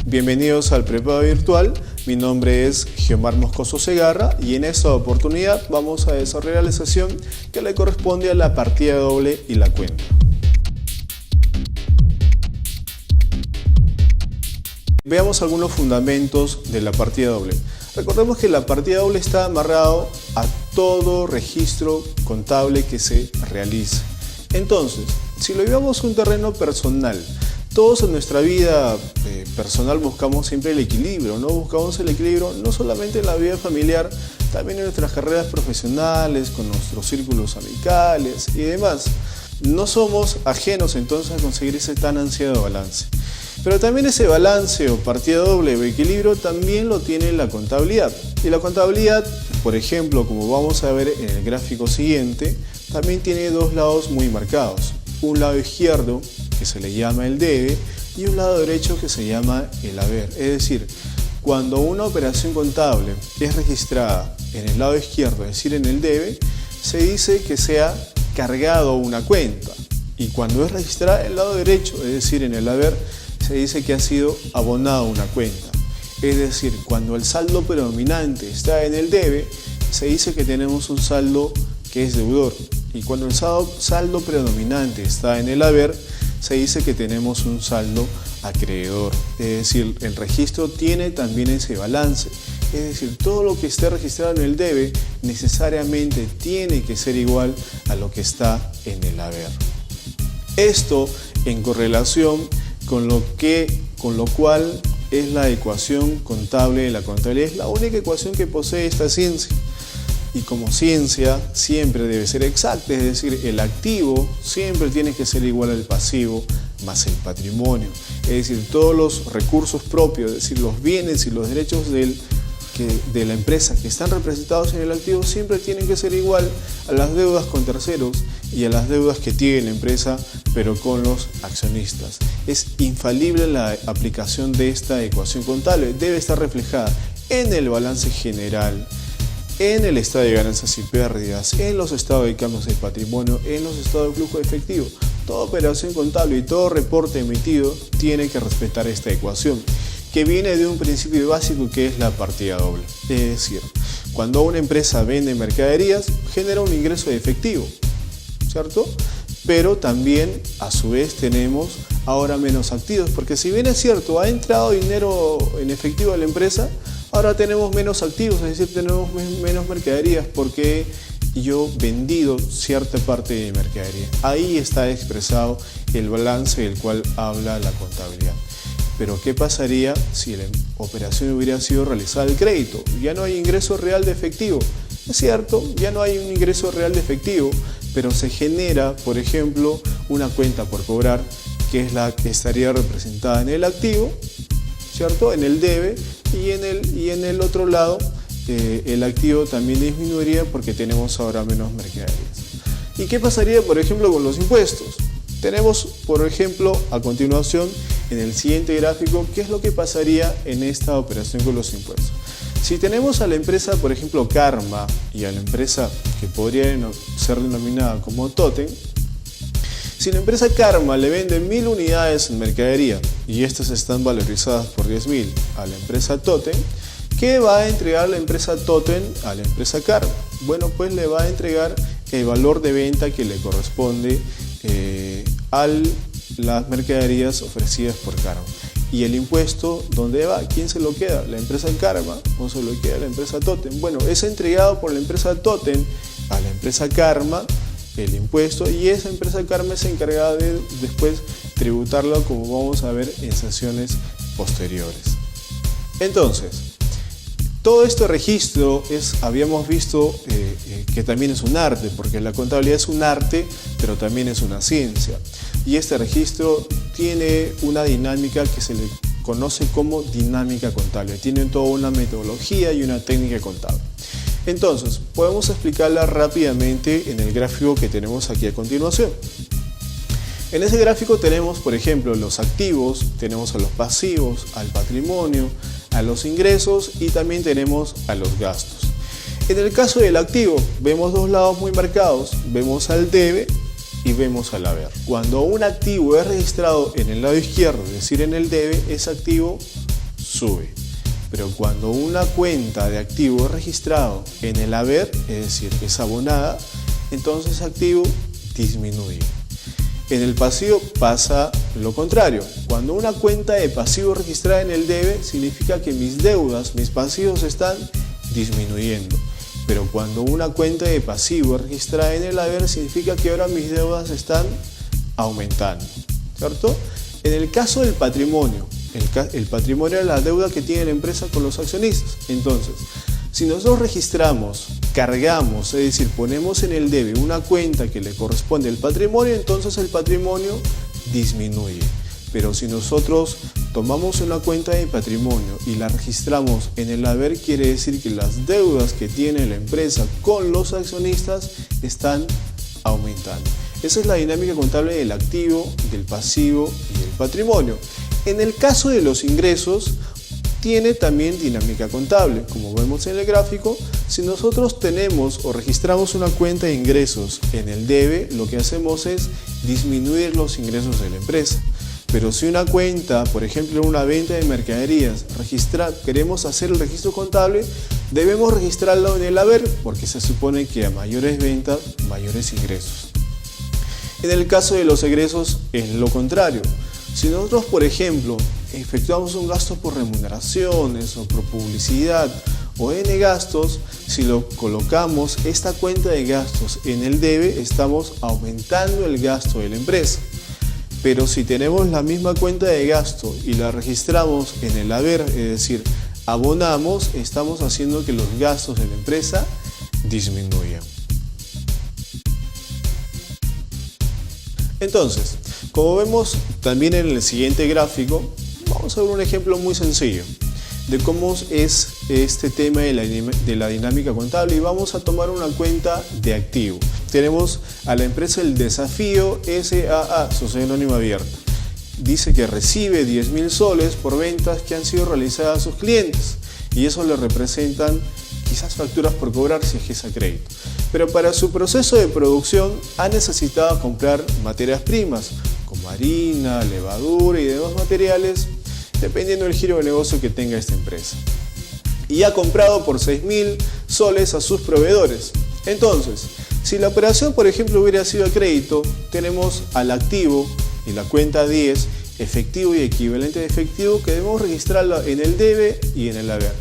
Bienvenidos al Prepago Virtual, mi nombre es Giomar Moscoso Segarra y en esta oportunidad vamos a desarrollar la sesión que le corresponde a la partida doble y la cuenta. Veamos algunos fundamentos de la partida doble. Recordemos que la partida doble está amarrado a todo registro contable que se realice. Entonces, si lo llevamos a un terreno personal, todos en nuestra vida personal buscamos siempre el equilibrio, ¿no? Buscamos el equilibrio no solamente en la vida familiar, también en nuestras carreras profesionales, con nuestros círculos amicales y demás. No somos ajenos entonces a conseguir ese tan ansiado balance. Pero también ese balance o partida doble o equilibrio también lo tiene la contabilidad. Y la contabilidad, por ejemplo, como vamos a ver en el gráfico siguiente, también tiene dos lados muy marcados. Un lado izquierdo que se le llama el debe y un lado derecho que se llama el haber. Es decir, cuando una operación contable es registrada en el lado izquierdo, es decir, en el debe, se dice que se ha cargado una cuenta. Y cuando es registrada en el lado derecho, es decir, en el haber, se dice que ha sido abonado una cuenta. Es decir, cuando el saldo predominante está en el debe, se dice que tenemos un saldo que es deudor. Y cuando el saldo predominante está en el haber, se dice que tenemos un saldo acreedor. Es decir, el registro tiene también ese balance. Es decir, todo lo que esté registrado en el debe necesariamente tiene que ser igual a lo que está en el haber. Esto en correlación con lo cual es la ecuación contable de la contabilidad. Es la única ecuación que posee esta ciencia. Y como ciencia siempre debe ser exacta, es decir, el activo siempre tiene que ser igual al pasivo más el patrimonio. Es decir, todos los recursos propios, es decir, los bienes y los derechos de la empresa que están representados en el activo siempre tienen que ser igual a las deudas con terceros y a las deudas que tiene la empresa, pero con los accionistas. Es infalible la aplicación de esta ecuación contable. Debe estar reflejada en el balance general, en el estado de ganancias y pérdidas, en los estados de cambios de patrimonio, en los estados de flujo de efectivo. Toda operación contable y todo reporte emitido tiene que respetar esta ecuación, que viene de un principio básico que es la partida doble. Es decir, cuando una empresa vende mercaderías, genera un ingreso de efectivo, ¿cierto? Pero también, a su vez, tenemos ahora menos activos, porque si bien es cierto, ha entrado dinero en efectivo a la empresa, ahora tenemos menos activos, es decir, tenemos menos mercaderías porque yo he vendido cierta parte de mi mercadería. Ahí está expresado el balance del cual habla la contabilidad. Pero ¿qué pasaría si la operación hubiera sido realizada al crédito? Ya no hay ingreso real de efectivo. Es cierto, ya no hay un ingreso real de efectivo, pero se genera, por ejemplo, una cuenta por cobrar, que es la que estaría representada en el activo, ¿cierto? En el debe, y en el otro lado el activo también disminuiría porque tenemos ahora menos mercaderías. ¿Y qué pasaría, por ejemplo, con los impuestos? Tenemos, por ejemplo, a continuación en el siguiente gráfico, qué es lo que pasaría en esta operación con los impuestos. Si tenemos a la empresa, por ejemplo, Karma, y a la empresa que podría ser denominada como Totem, si la empresa Karma le vende 1000 unidades en mercadería y estas están valorizadas por 10.000 a la empresa Totem, ¿qué va a entregar la empresa Totem a la empresa Karma? Bueno, pues le va a entregar el valor de venta que le corresponde a las mercaderías ofrecidas por Karma. ¿Y el impuesto dónde va? ¿Quién se lo queda? ¿La empresa Karma o se lo queda la empresa Totem? Bueno, es entregado por la empresa Totem a la empresa Karma el impuesto, y esa empresa Karma es encargada de después tributarlo, como vamos a ver en sesiones posteriores. Entonces, todo este registro habíamos visto que también es un arte, porque la contabilidad es un arte, pero también es una ciencia. Y este registro tiene una dinámica que se le conoce como dinámica contable. Tiene toda una metodología y una técnica contable. Entonces, podemos explicarla rápidamente en el gráfico que tenemos aquí a continuación. En ese gráfico tenemos, por ejemplo, los activos, tenemos a los pasivos, al patrimonio, a los ingresos y también tenemos a los gastos. En el caso del activo, vemos dos lados muy marcados, vemos al debe y vemos al haber. Cuando un activo es registrado en el lado izquierdo, es decir, en el debe, ese activo sube. Pero cuando una cuenta de activo es registrado en el haber, es decir, es abonada, entonces activo disminuye. En el pasivo pasa lo contrario. Cuando una cuenta de pasivo registrada en el debe, significa que mis deudas, mis pasivos están disminuyendo. Pero cuando una cuenta de pasivo es registrada en el haber, significa que ahora mis deudas están aumentando, ¿cierto? En el caso del patrimonio, el patrimonio es la deuda que tiene la empresa con los accionistas. Entonces, si nosotros registramos, cargamos, es decir, ponemos en el debe una cuenta que le corresponde al patrimonio, entonces el patrimonio disminuye. Pero si nosotros tomamos una cuenta de patrimonio y la registramos en el haber, quiere decir que las deudas que tiene la empresa con los accionistas están aumentando. Esa es la dinámica contable del activo, del pasivo y del patrimonio. En el caso de los ingresos, tiene también dinámica contable. Como vemos en el gráfico, si nosotros tenemos o registramos una cuenta de ingresos en el debe, lo que hacemos es disminuir los ingresos de la empresa. Pero si una cuenta, por ejemplo, una venta de mercaderías, queremos hacer el registro contable, debemos registrarlo en el haber porque se supone que a mayores ventas, mayores ingresos. En el caso de los egresos es lo contrario. Si nosotros, por ejemplo, efectuamos un gasto por remuneraciones o por publicidad o N gastos, si lo colocamos esta cuenta de gastos en el debe, estamos aumentando el gasto de la empresa. Pero si tenemos la misma cuenta de gasto y la registramos en el haber, es decir, abonamos, estamos haciendo que los gastos de la empresa disminuyan. Entonces, como vemos también en el siguiente gráfico, vamos a ver un ejemplo muy sencillo de cómo es este tema de la dinámica contable y vamos a tomar una cuenta de activo. Tenemos a la empresa El Desafío S.A.A., Sociedad Anónima Abierta. Dice que recibe 10.000 soles por ventas que han sido realizadas a sus clientes y eso le representan quizás facturas por cobrar si es que es a crédito. Pero para su proceso de producción ha necesitado comprar materias primas como harina, levadura y demás materiales dependiendo del giro de negocio que tenga esta empresa. Y ha comprado por 6.000 soles a sus proveedores. Entonces, si la operación, por ejemplo, hubiera sido a crédito, tenemos al activo y la cuenta 10, efectivo y equivalente de efectivo, que debemos registrarla en el debe y en el haber.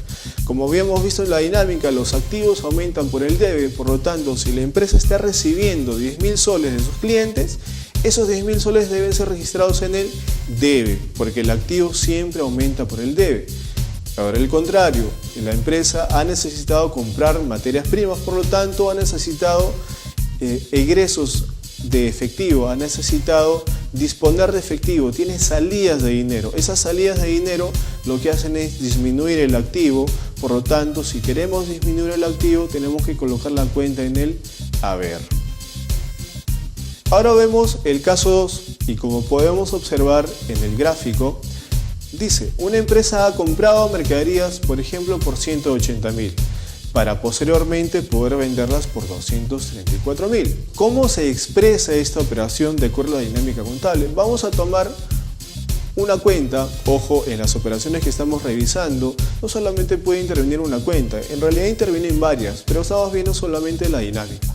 Como habíamos visto en la dinámica, los activos aumentan por el debe, por lo tanto, si la empresa está recibiendo 10.000 soles de sus clientes, esos 10.000 soles deben ser registrados en el debe, porque el activo siempre aumenta por el debe. Ahora el contrario, la empresa ha necesitado comprar materias primas, por lo tanto ha necesitado egresos de efectivo, ha necesitado disponer de efectivo, tiene salidas de dinero. Esas salidas de dinero lo que hacen es disminuir el activo, por lo tanto si queremos disminuir el activo tenemos que colocar la cuenta en el haber. Ahora vemos el caso 2 y como podemos observar en el gráfico, dice, una empresa ha comprado mercaderías, por ejemplo, por 180.000, para posteriormente poder venderlas por 234.000. ¿Cómo se expresa esta operación de acuerdo a la dinámica contable? Vamos a tomar una cuenta, ojo, en las operaciones que estamos revisando, no solamente puede intervenir una cuenta, en realidad intervienen varias, pero estamos viendo solamente la dinámica.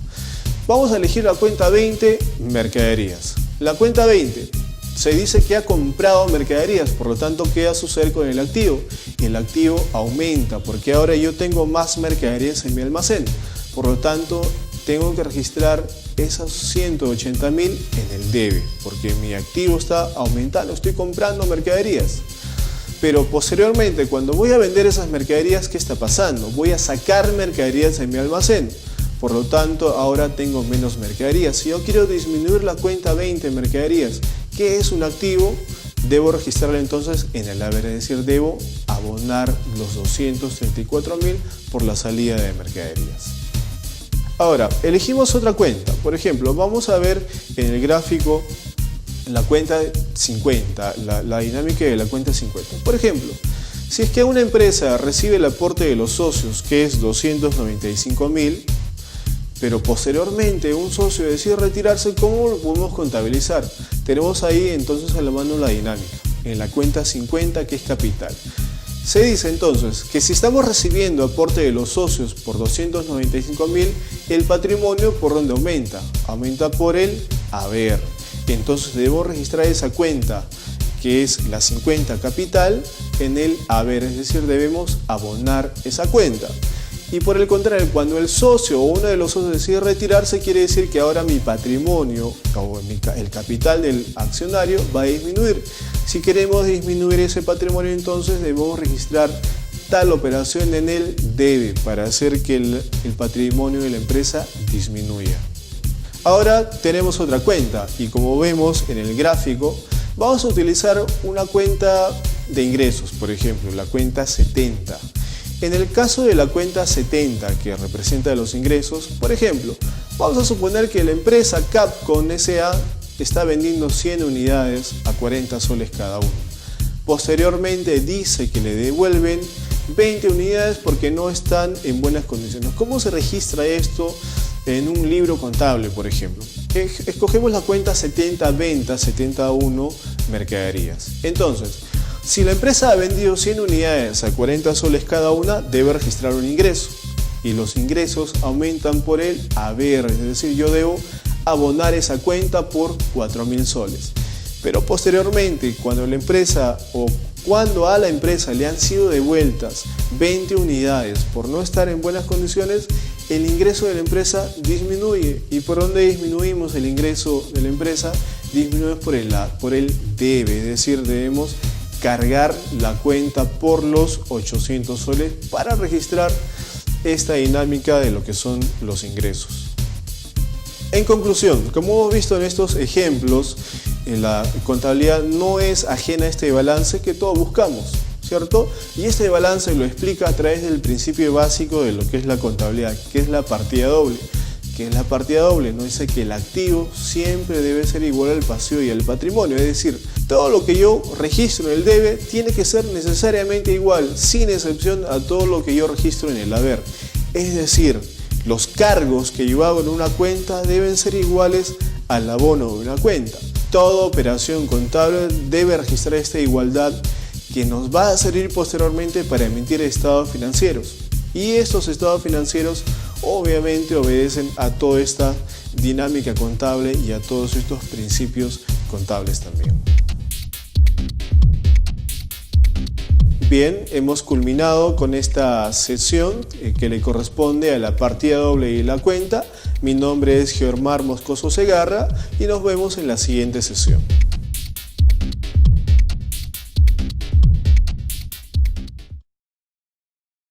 Vamos a elegir la cuenta 20, mercaderías. La cuenta 20 se dice que ha comprado mercaderías, por lo tanto, ¿qué va a suceder con el activo? El activo aumenta porque ahora yo tengo más mercaderías en mi almacén. Por lo tanto, tengo que registrar esos 180.000 en el debe porque mi activo está aumentando, estoy comprando mercaderías. Pero posteriormente, cuando voy a vender esas mercaderías, ¿qué está pasando? Voy a sacar mercaderías en mi almacén. Por lo tanto, ahora tengo menos mercaderías. Si yo quiero disminuir la cuenta 20 mercaderías, ¿qué es un activo? Debo registrarlo entonces en el haber, es decir, debo abonar los 234.000 por la salida de mercaderías. Ahora, elegimos otra cuenta. Por ejemplo, vamos a ver en el gráfico la cuenta 50, la dinámica de la cuenta 50. Por ejemplo, si es que una empresa recibe el aporte de los socios, que es 295.000, pero posteriormente un socio decide retirarse, ¿cómo lo podemos contabilizar? Tenemos ahí entonces a la mano la dinámica, en la cuenta 50 que es capital. Se dice entonces que si estamos recibiendo aporte de los socios por 295.000, el patrimonio ¿por dónde aumenta? Aumenta por el haber. Entonces debemos registrar esa cuenta, que es la 50 capital, en el haber, es decir, debemos abonar esa cuenta. Y por el contrario, cuando el socio o uno de los socios decide retirarse, quiere decir que ahora mi patrimonio o el capital del accionario va a disminuir. Si queremos disminuir ese patrimonio, entonces debemos registrar tal operación en el debe para hacer que el patrimonio de la empresa disminuya. Ahora tenemos otra cuenta y como vemos en el gráfico, vamos a utilizar una cuenta de ingresos, por ejemplo, la cuenta 70. En el caso de la cuenta 70, que representa los ingresos, por ejemplo, vamos a suponer que la empresa Capcom S.A. está vendiendo 100 unidades a 40 soles cada uno. Posteriormente dice que le devuelven 20 unidades porque no están en buenas condiciones. ¿Cómo se registra esto en un libro contable, por ejemplo? Escogemos la cuenta 70 ventas, 71 mercaderías. Entonces, si la empresa ha vendido 100 unidades a 40 soles cada una, debe registrar un ingreso. Y los ingresos aumentan por el haber, es decir, yo debo abonar esa cuenta por 4.000 soles. Pero posteriormente, cuando la empresa o cuando a la empresa le han sido devueltas 20 unidades por no estar en buenas condiciones, el ingreso de la empresa disminuye. ¿Y por dónde disminuimos el ingreso de la empresa? Disminuye por el debe, es decir, debemos cargar la cuenta por los 800 soles para registrar esta dinámica de lo que son los ingresos. En conclusión, como hemos visto en estos ejemplos, la contabilidad no es ajena a este balance que todos buscamos, ¿cierto? Y este balance lo explica a través del principio básico de lo que es la contabilidad, que es la partida doble. ¿Qué es la partida doble? Nos dice que el activo siempre debe ser igual al pasivo y al patrimonio, es decir, todo lo que yo registro en el debe tiene que ser necesariamente igual, sin excepción a todo lo que yo registro en el haber. Es decir, los cargos que yo hago en una cuenta deben ser iguales al abono de una cuenta. Toda operación contable debe registrar esta igualdad que nos va a servir posteriormente para emitir estados financieros. Y estos estados financieros obviamente obedecen a toda esta dinámica contable y a todos estos principios contables también. Bien, hemos culminado con esta sesión que le corresponde a la partida doble y la cuenta. Mi nombre es Geomar Moscoso Segarra y nos vemos en la siguiente sesión.